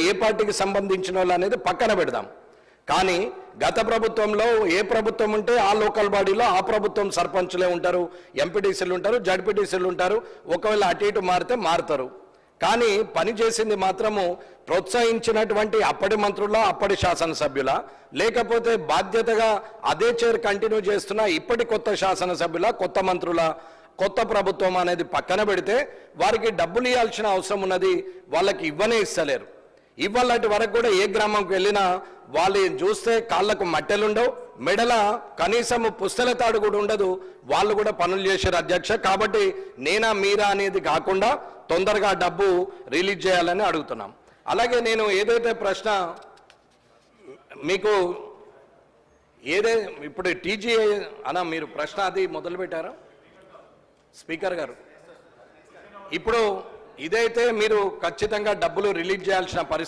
ఏ పార్టీకి సంబంధించిన వాళ్ళు అనేది పక్కన పెడదాం. కానీ గత ప్రభుత్వంలో ఏ ప్రభుత్వం ఉంటే ఆ లోకల్ బాడీలో ఆ ప్రభుత్వం సర్పంచ్లే ఉంటారు, ఎంపీటీసీలు ఉంటారు, జడ్పీటీసీలు ఉంటారు. ఒకవేళ అటు ఇటు మారితే మారుతారు. కానీ పని చేసింది మాత్రము ప్రోత్సహించినటువంటి అప్పటి మంత్రుల, అప్పటి శాసనసభ్యుల, లేకపోతే బాధ్యతగా అదే చైర్ కంటిన్యూ చేస్తున్న ఇప్పటి కొత్త శాసనసభ్యుల, కొత్త మంత్రుల, కొత్త ప్రభుత్వం అనేది పక్కన పెడితే వారికి డబ్బులు ఇవ్వాల్సిన అవసరం ఉన్నది. వాళ్ళకి ఇవ్వనే ఇస్తలేరు. ఇవ్వాలంటి వరకు కూడా ఏ గ్రామంకి వెళ్ళినా వాళ్ళు చూస్తే కాళ్ళకు మట్టెలుండవు, మెడల కనీసం పుస్తల తాడు కూడా ఉండదు. వాళ్ళు కూడా పనులు చేశారు అధ్యక్ష. కాబట్టి నేనా మీరా అనేది కాకుండా తొందరగా డబ్బు రిలీజ్ చేయాలని అడుగుతున్నాం. అలాగే నేను ఏదైతే ప్రశ్న మీకు ఇప్పుడు టీజీఐ అన్న మీరు ప్రశ్న అది మొదలుపెట్టారా స్పీకర్ గారు? ఇప్పుడు ఇదైతే మీరు ఖచ్చితంగా డబ్బులు రిలీజ్ చేయాల్సిన పరిస్థితి